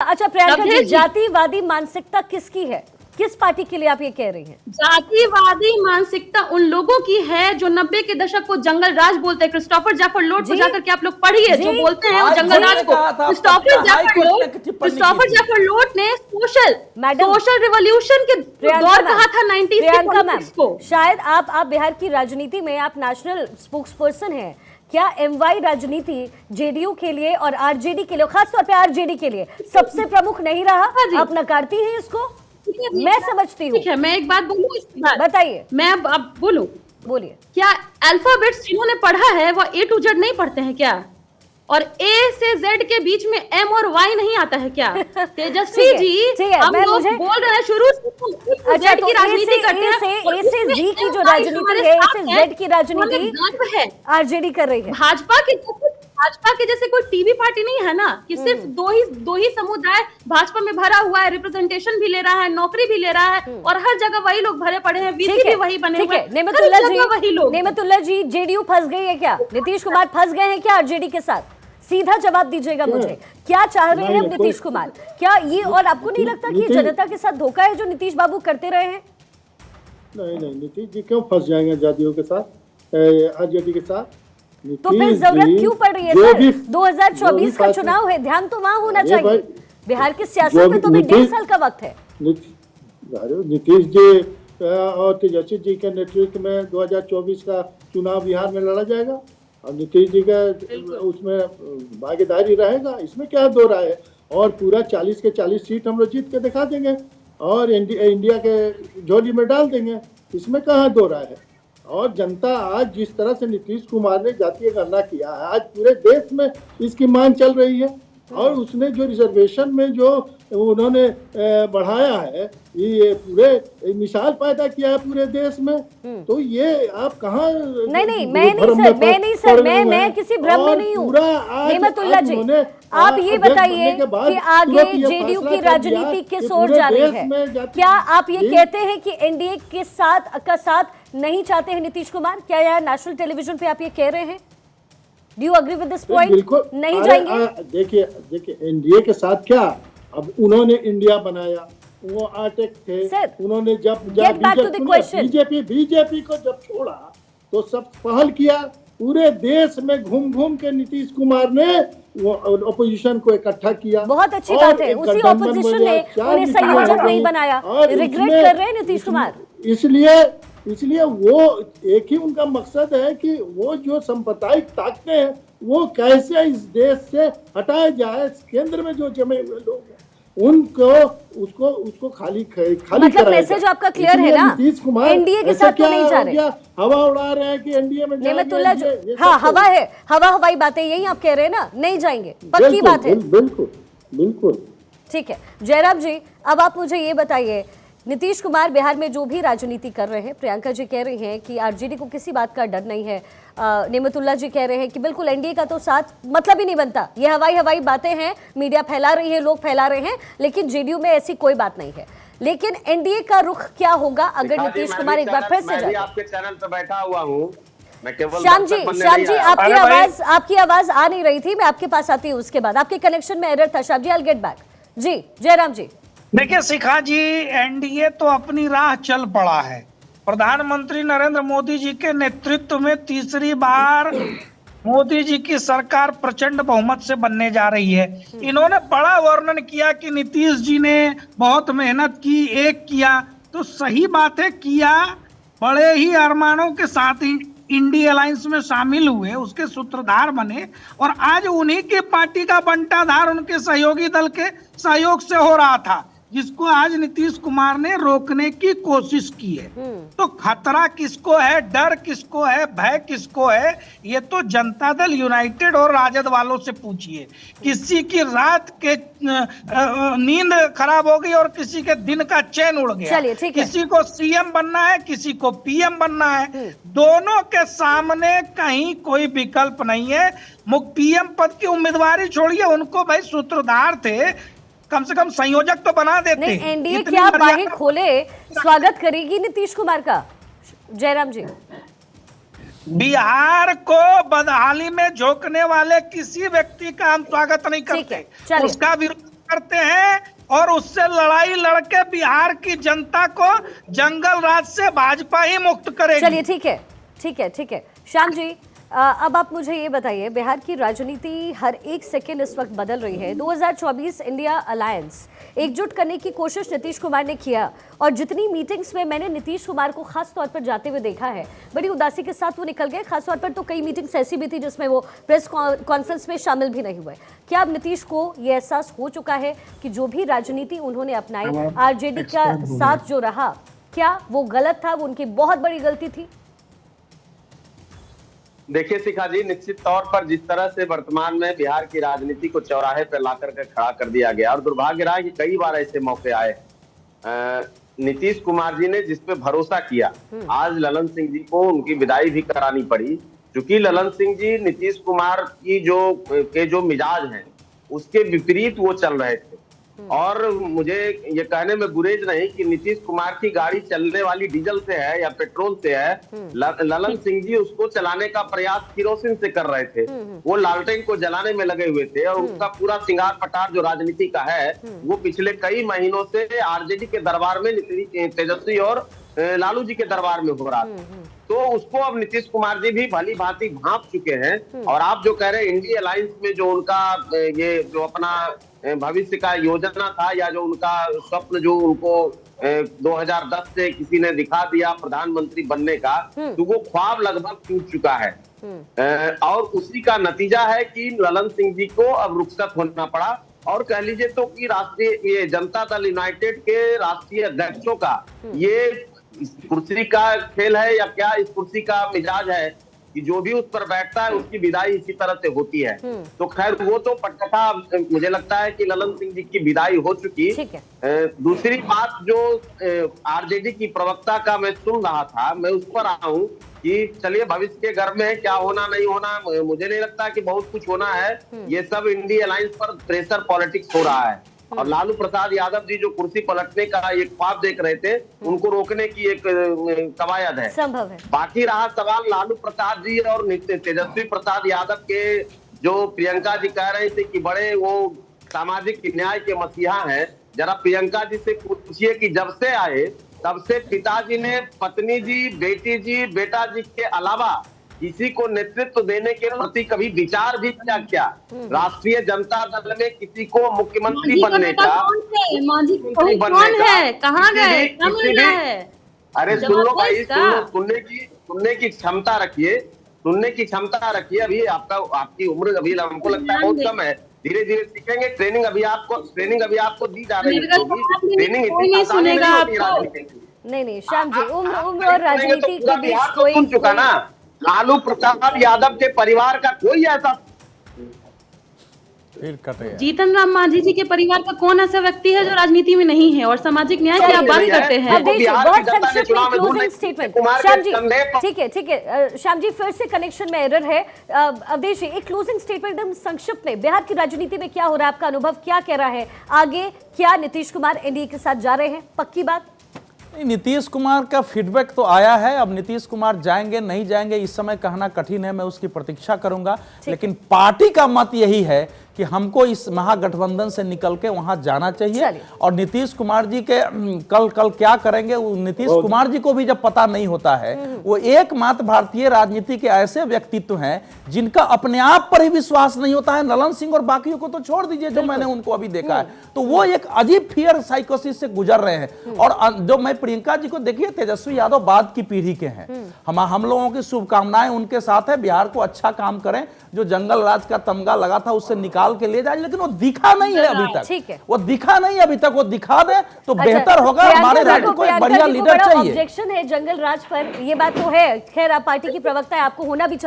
अच्छा प्रियंका जी, जातिवादी मानसिकता किसकी है? किस पार्टी के लिए आप ये कह रही हैं? जातिवादी मानसिकता उन लोगों की है जो 90 के दशक को जंगल राज बोलते हैं। क्रिस्टोफर जैफर लोड को जाकर के आप लोग पढ़िए, जो बोलते हैं वो जंगल राज को। क्रिस्टोफर जैफर लोड ने सोशल रिवॉल्यूशन के दौर कहा था 90s के पॉलिटिक्स को। शायद आप बिहार की राजनीति में आप नेशनल स्पोक्स पर्सन हैं। क्या एमवाई राजनीति जेडीयू के लिए और आरजेडी के लिए, खासतौर पे आरजेडी के लिए सबसे प्रमुख नहीं रहा? आप नकारती हैं इसको? मैं समझती हूँ। ठीक है, मैं एक बात बोलूं इसके बाद? बताइए। मैं अब बोलूं? बोलिए। क्या अल्फाबेट्स जिन्होंने पढ़ा है वो ए टू जेड नहीं पढ़ते हैं क्या? और ए से जेड के बीच में एम और वाई नहीं आता है क्या? तेजस्वी जी, हम लोग बोल रहे हैं शुरू से जेड की राजनीति करते हैं। ए से जी की जो राजनीति है, ए से जेड की राजनीति आरजेडी कर रही है। भाजपा के जैसे कोई टीवी पार्टी नहीं है ना, कि सिर्फ दो ही समुदाय भाजपा में भरा हुआ है, रिप्रेजेंटेशन भी ले रहा है, नौकरी भी ले रहा है, और हर जगह वही लोग भरे पड़े हैं, वीसी भी वही बने हुए हैं। नेमतुल्ला जी, जेडीयू फंस गई है क्या? नीतीश कुमार फंस गए हैं क्या आरजेडी के साथ? सीधा जवाब दीजिएगा मुझे, क्या चाह रहे हैं नीतीश कुमार? क्या ये, और आपको नहीं लगता कि जनता के साथ धोखा है जो नीतीश बाबू करते रहे हैं? नहीं, नीतीश जी क्यों फंस जाएंगे जातियों के साथ, आरजेडी के साथ? तो फिर जरूरत क्यों पड़ रही है सर? 2024 का चुनाव है, ध्यान तो वहां होना चाहिए। बिहार की सियासत में तो 1.5 साल का वक्त है। नीतीश जी और तेजस्वी जी के नेतृत्व में 2024 का चुनाव बिहार में लड़ा जाएगा और नीतीश जी का उसमें भागीदारी रहेगा, इसमें क्या दो राय है। और पूरा 40 के 40 सीट हम लोग जीत के दिखा देंगे और इंडिया के झोली में डाल देंगे, इसमें कहाँ दो राय है। और जनता आज जिस तरह से नीतीश कुमार ने जातीय गणना किया है, आज पूरे देश में इसकी मांग चल रही है। और उसने जो रिजर्वेशन में जो उन्होंने बढ़ाया है, ये पूरे मिसाल पैदा किया है पूरे देश में। तो ये आप कहाँ? नहीं, मैं किसी भ्रम में नहीं हूँ। नेमतुल्ला जी, आप ये बताइए कि आगे जेडीयू की राजनीति किस ओर जा रही है? क्या आप ये कहते हैं कि एनडीए के साथ नहीं चाहते हैं नीतीश कुमार? क्या यार नेशनल टेलीविजन पे आप ये कह रहे हैं? Do you agree with this point? नहीं जाएंगे? देखिए एनडीए के साथ क्या, अब उन्होंने इंडिया बनाया, वो आर्टेक थे, उन्होंने जब बीजेपी को जब छोड़ा तो सब पहल किया पूरे देश में घूम के नीतीश कुमार ने वो अपोजिशन को इकट्ठा किया। बहुत अच्छी बात है, उसी अपोजिशन ने उन्हें संयोजक नहीं बनाया। रिग्रेट कर रहे हैं नीतीश कुमार। इसलिए वो एक ही उनका मकसद है कि वो जो सांप्रदायिक ताकतें हैं वो कैसे इस देश से हटाया जाए। केंद्र में जो जमे हुए लोग हैं उनको उसको खाली मतलब मैसेज आपका क्लियर है ना? नीतीश कुमार एनडीए के साथ तो नहीं जा रहे, हवा उड़ा रहे हैं कि एनडीए में नेमतुल्ला जी। हाँ, हवा है, हवाई बातें यही आप कह रहे हैं ना? नहीं जाएंगे, पक्की बात है। बिल्कुल ठीक है। जयराम जी, अब आप मुझे ये बताइए, नीतीश कुमार बिहार में जो भी राजनीति कर रहे हैं, प्रियंका जी कह रही हैं कि आरजेडी को किसी बात का डर नहीं है, नेमतुल्ला जी कह रहे हैं कि बिल्कुल एनडीए का तो साथ मतलब ही नहीं बनता, ये हवाई बातें हैं, मीडिया फैला रही है, लोग फैला रहे हैं, लेकिन जेडीयू में ऐसी कोई बात नहीं है। लेकिन एनडीए का रुख क्या होगा अगर नीतीश कुमार एक बार फिर से जाए? आपके चैनल पे बैठा हुआ हूँ। श्याम जी, आपकी आवाज आ नहीं रही थी, मैं आपके पास आती हूँ उसके बाद। आपके कनेक्शन में एरर था Shyam ji, I will get back. जी जयराम जी। देखिए शिखा जी, एनडीए तो अपनी राह चल पड़ा है। प्रधानमंत्री नरेंद्र मोदी जी के नेतृत्व में तीसरी बार मोदी जी की सरकार प्रचंड बहुमत से बनने जा रही है। इन्होंने बड़ा वर्णन किया कि नीतीश जी ने बहुत मेहनत की, एक किया, तो सही बात है, किया। बड़े ही अरमानों के साथ ही इंडिया अलायंस में शामिल हुए, उसके सूत्रधार बने, और आज उन्हीं की पार्टी का बंटाधार उनके सहयोगी दल के सहयोग से हो रहा था, जिसको आज नीतीश कुमार ने रोकने की कोशिश की है। तो खतरा किसको है, डर किसको है, भय किसको है, ये तो जनता दल यूनाइटेड और राजद वालों से पूछिए। किसी की रात के नींद खराब हो गई और किसी के दिन का चैन उड़ गया। किसी को सीएम बनना है, किसी को पीएम बनना है, दोनों के सामने कहीं कोई विकल्प नहीं है। पीएम पद की उम्मीदवारी छोड़िए, उनको भाई सूत्रधार थे, कम से कम संयोजक तो बना देते। नहीं, एनडीए क्या बाहें खोले स्वागत करेगी नीतीश कुमार का? जयराम जी, बिहार को बदहाली में झोंकने वाले किसी व्यक्ति का हम स्वागत नहीं करते, उसका विरोध करते हैं और उससे लड़ाई लड़के बिहार की जनता को जंगल राज से भाजपा ही मुक्त करेगी। चलिए ठीक है, ठीक है, ठीक है। श्याम जी, अब आप मुझे ये बताइए, बिहार की राजनीति हर एक सेकेंड इस वक्त बदल रही है। 2024 इंडिया अलायंस एकजुट करने की कोशिश नीतीश कुमार ने किया, और जितनी मीटिंग्स में मैंने नीतीश कुमार को खास तौर पर जाते हुए देखा है, बड़ी उदासी के साथ वो निकल गए। खास तौर पर तो कई मीटिंग्स ऐसी भी थी जिसमें वो प्रेस कॉन्फ्रेंस में शामिल भी नहीं हुए। क्या अब नीतीश को ये एहसास हो चुका है कि जो भी राजनीति उन्होंने अपनाई, आरजेडी का साथ जो रहा, क्या वो गलत था, वो उनकी बहुत बड़ी गलती थी? देखिए शिखा जी, निश्चित तौर पर जिस तरह से वर्तमान में बिहार की राजनीति को चौराहे पर ला करके खड़ा कर दिया गया, और दुर्भाग्य रहा कि कई बार ऐसे मौके आए, नीतीश कुमार जी ने जिस पे भरोसा किया, आज ललन सिंह जी को उनकी विदाई भी करानी पड़ी, क्योंकि ललन सिंह जी नीतीश कुमार की जो मिजाज हैं उसके विपरीत वो चल रहे थे। और मुझे ये कहने में गुरेज नहीं कि नीतीश कुमार की गाड़ी चलने वाली डीजल से है या पेट्रोल से है, ललन सिंह जी उसको चलाने का प्रयास किरोसिन से कर रहे थे। वो लालटेन को जलाने में लगे हुए थे, और उसका पूरा सिंगार पटार जो राजनीति का है वो पिछले कई महीनों से आरजेडी के दरबार में तेजस्वी और लालू जी के दरबार में हो रहा था। तो उसको अब नीतीश कुमार जी भी भली भांति भांप चुके हैं। और आप जो कह रहे हैं इंडिया अलायंस में जो उनका ये जो अपना भविष्य का योजना था, या जो उनका स्वप्न जो उनको 2010 से किसी ने दिखा दिया प्रधानमंत्री बनने का, तो वो ख्वाब लगभग टूट चुका है। और उसी का नतीजा है कि ललन सिंह जी को अब रुखसत होना पड़ा। और कह लीजिए तो कि राष्ट्रीय ये जनता दल यूनाइटेड के राष्ट्रीय अध्यक्षों का ये इस कुर्सी का खेल है, या क्या इस कुर्सी का मिजाज है कि जो भी उस पर बैठता है उसकी विदाई इसी तरह से होती है। तो खैर वो तो पटकथा, मुझे लगता है कि ललन सिंह जी की विदाई हो चुकी। दूसरी बात जो आरजेडी की प्रवक्ता का मैं सुन रहा था, मैं उस पर आया हूँ कि चलिए भविष्य के घर में क्या होना नहीं होना, मुझे नहीं लगता कि बहुत कुछ होना है। ये सब इंडिया अलायंस पर प्रेशर पॉलिटिक्स हो रहा है, और लालू प्रसाद यादव जी जो कुर्सी पलटने का एक ख्वाब देख रहे थे, उनको रोकने की एक कवायद है। संभव है। बाकी रहा सवाल लालू प्रसाद जी और तेजस्वी प्रसाद यादव के, जो प्रियंका जी कह रहे थे कि बड़े वो सामाजिक न्याय के मसीहा हैं, जरा प्रियंका जी से पूछिए कि जब से आए तब से पिताजी ने पत्नी जी, बेटी जी, बेटा जी के अलावा किसी को नेतृत्व देने के प्रति कभी विचार भी क्या? राष्ट्रीय जनता दल में किसी को मुख्यमंत्री बनने का कहाँ गए? अरे सुन लो भाई, सुनने की क्षमता रखिए, सुनने की क्षमता रखिए। अभी आपकी उम्र अभी हमको लगता है बहुत कम है, धीरे धीरे सीखेंगे। ट्रेनिंग अभी आपको दी जा रही है। ट्रेनिंग इतनी सुनेगा नहीं श्याम जी, उम्र और राजनीति के बीच कोई सुन चुका ना। लालू प्रसाद यादव के परिवार का कोई ऐसा जीतन राम मांझी जी के परिवार का कौन ऐसा व्यक्ति है जो राजनीति में नहीं है और सामाजिक न्याय की आप बात करते हैं? बहुत संक्षिप्त में क्लोजिंग स्टेटमेंट। श्याम जी ठीक है श्याम जी, फिर से कनेक्शन में एरर है। अवधेश जी, एक क्लोजिंग स्टेटमेंट एकदम संक्षिप्त में, बिहार की राजनीति में क्या हो रहा है, आपका अनुभव क्या कह रहा है? आगे क्या नीतीश कुमार एनडीए के साथ जा रहे हैं, पक्की बात? नीतीश कुमार का फीडबैक तो आया है। अब नीतीश कुमार जाएंगे नहीं जाएंगे इस समय कहना कठिन है, मैं उसकी प्रतीक्षा करूंगा। लेकिन पार्टी का मत यही है कि हमको इस महागठबंधन से निकल के वहां जाना चाहिए। और नीतीश कुमार जी के कल क्या करेंगे नीतीश कुमार जी को भी जब पता नहीं होता है। वो एकमात्र भारतीय राजनीति के ऐसे व्यक्तित्व हैं जिनका अपने आप पर ही विश्वास नहीं होता है। ललन सिंह और बाकियों को तो छोड़ दीजिए, जो मैंने उनको अभी देखा है, तो वो एक अजीब फियर साइकोसिस से गुजर रहे हैं। और जो मैं प्रियंका जी को, देखिए तेजस्वी यादव बाद की पीढ़ी के हैं, हम लोगों की शुभकामनाएं उनके साथ है। बिहार को अच्छा काम करें, जो जंगल राज का तमगा लगा था उससे निकाल के ले जाए, लेकिन वो दिखा नहीं है अभी तक। वो दिखा नहीं अभी तक, वो दिखा दे तो बेहतर होगा। हमारे राज्य को एक बढ़िया लीडर चाहिए। ऑब्जेक्शन है जंगल राज पर, ये बात तो है। खैर आप पार्टी की प्रवक्ता है, आपको होना भी चाहिए।